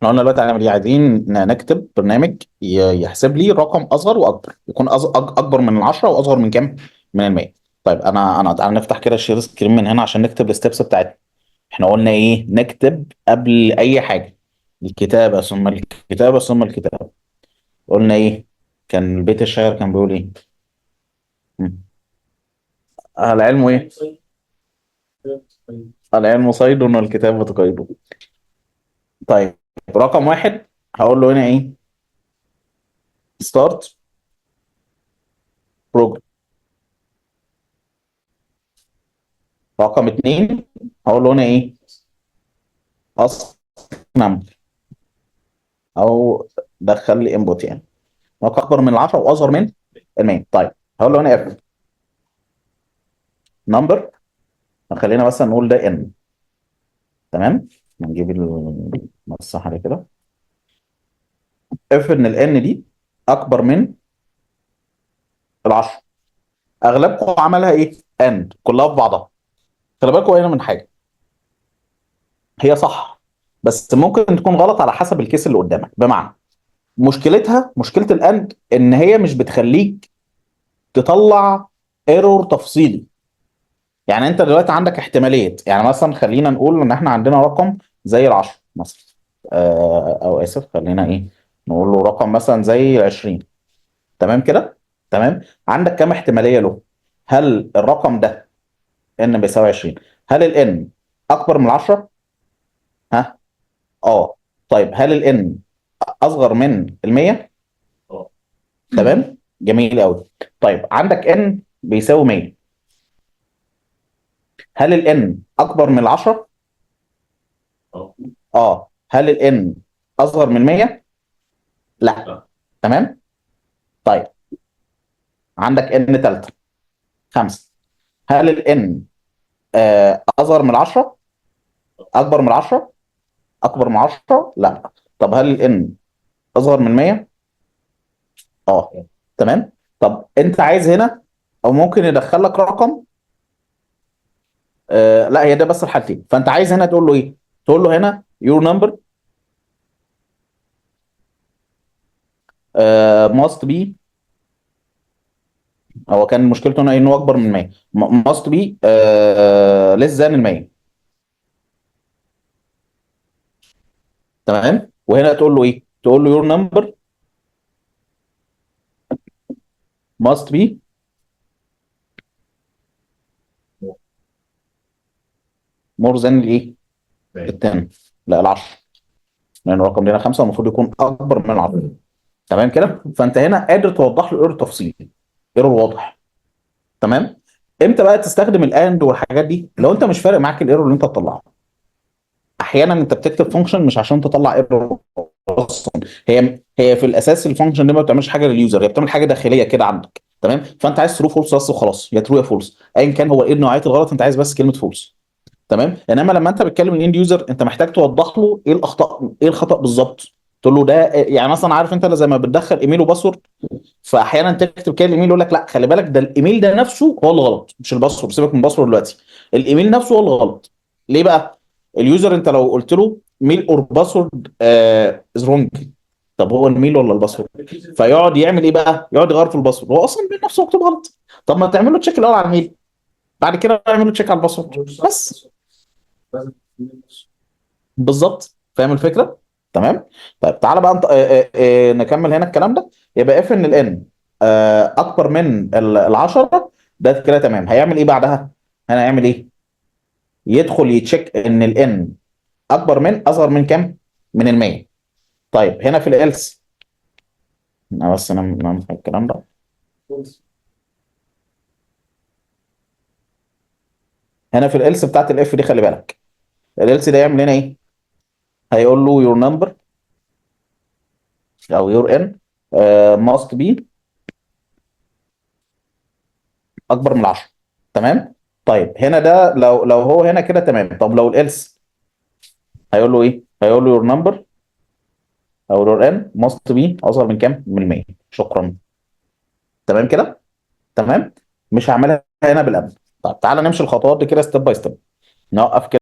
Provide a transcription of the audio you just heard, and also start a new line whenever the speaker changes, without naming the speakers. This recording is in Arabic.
احنا قلنا دلوقتي هنعمل ايه؟ عايزين نكتب برنامج يحسب لي رقم اصغر واكبر، يكون اكبر من العشرة واصغر من كام؟ من المية. طيب انا تعالى نفتح كده الشير سكرين من هنا عشان نكتب الستبس بتاعتنا. احنا قلنا ايه؟ نكتب قبل اي حاجة الكتابة ثم الكتابة ثم الكتابة. قلنا ايه؟ كان بيت الشعر كان بيقول ايه؟ مم. العلم ايه؟ العلم صيد والكتابة قيد. طيب، رقم واحد هقول له هنا ايه؟ ستارت بروجرام. رقم اتنين هقول له هنا ايه؟ اصل نمبر، او دخل لي انبوت يعني. رقم اكبر من 10 واصغر من المية. طيب، هقول له هنا اف نمبر. خلينا مثلا نقول ده ان. تمام، نجيب المساحه دي كده. اف ان الان دي اكبر من العشرة. اغلبكم عملها ايه؟ اند كلها في بعضها. خلي بالكم هنا من حاجه، هي صح بس ممكن تكون غلط على حسب الكيس اللي قدامك. بمعنى، مشكله الاند ان هي مش بتخليك تطلع ايرور تفصيلي. يعني انت دلوقتي عندك احتماليه، يعني مثلا خلينا نقول ان احنا عندنا رقم زي العشرة مثلا. او اسف، خلينا ايه، نقول له رقم مثلا زي 20. تمام كده؟ تمام. عندك كام احتماليه له؟ هل الرقم ده ان بيساوي 20؟ هل الان اكبر من 10؟ ها؟ اه. طيب، هل الان اصغر من ال 100؟
اه.
تمام، جميل قوي. طيب، عندك ان بيساوي 100. هل الان اكبر من 10؟
اه.
اه. هل الان اصغر من 100؟ لا.
لا.
تمام. طيب، عندك ان تالتة 5. هل الان اصغر من 10؟ اكبر من 10؟ اكبر
لا.
من 10؟ لا. طب هل الان اصغر من 100؟ اه. تمام. طب انت عايز هنا، او ممكن يدخل لك رقم. لا، هي ده بس الحالتين. فانت عايز هنا تقول له ايه؟ تقول له هنا your number must be. هو كان مشكلته هنا انه اكبر من 100. must be less than ال 100. تمام. وهنا تقول له ايه؟ تقول له your number must be more than الايه؟
باين.
ال 10. لا، ال 10. لان الرقم هنا 5 المفروض يكون اكبر من 10. تمام كده؟ فانت هنا قادر توضح له ايرور تفصيلي، ايرور واضح. تمام. امتى بقى تستخدم الاند والحاجات دي؟ لو انت مش فارق معاك الايرور اللي انت تطلعه. احيانا انت بتكتب فانكشن مش عشان تطلع ايرور اصلا. هي في الاساس الفانكشن دي ما بتعملش حاجه لليوزر، هي بتعمل حاجه داخليه كده عندك. تمام. فانت عايز ترو فولس بس وخلاص، يا ترو يا فولس ايا كان هو ايه نوعيه الغلط، انت عايز بس كلمه فولس. تمام. انما لما انت بتكلم الاند يوزر انت محتاج توضح له ايه الاخطاء، ايه الخطا بالظبط. تقول له ده يعني مثلا، عارف انت زي ما بتدخل ايميل وباسورد، فاحيانا تكتب كده الايميل يقول لك لا خلي بالك ده الايميل ده نفسه هو الغلط مش الباسورد. سيبك من الباسورد دلوقتي، الايميل نفسه هو الغلط. ليه بقى؟ اليوزر انت لو قلت له ميل اور باسورد از رونج، طب هو الميل ولا الباسورد؟ فيقعد يعمل ايه بقى؟ يقعد يغير في الباسورد، هو اصلا الميل نفسه مكتوب غلط. طب ما تعمل له تشيك الاول على الميل، بعد كده اعمل له تشيك على الباسورد بس. بالظبط، فاهم الفكره؟ تمام. طيب تعالى بقى نكمل هنا الكلام ده. يبقى اف ان الان اكبر من العشرة. ده كده تمام. هيعمل ايه بعدها؟ هنا هيعمل ايه؟ يدخل يتشيك ان الان اكبر من اصغر من كام؟ من ال 100. طيب هنا في الالس، انا بس انا نعمل الكلام ده. هنا في الالس بتاعت الاف دي خلي بالك، الالس ده يعمل هنا ايه؟ هيقول له يور نمبر او يور ان ماست بي اكبر من 10. تمام. طيب هنا ده لو هو هنا كده تمام. طب لو الالس هيقول له ايه؟ هيقول له يور نمبر او يور ان ماست بي اصغر من كام؟ من 100. شكرا. تمام كده؟ تمام. مش هعملها هنا بالامر. طب تعالى نمشي الخطوات دي كده ستيب باي ستيب. نوقف كده.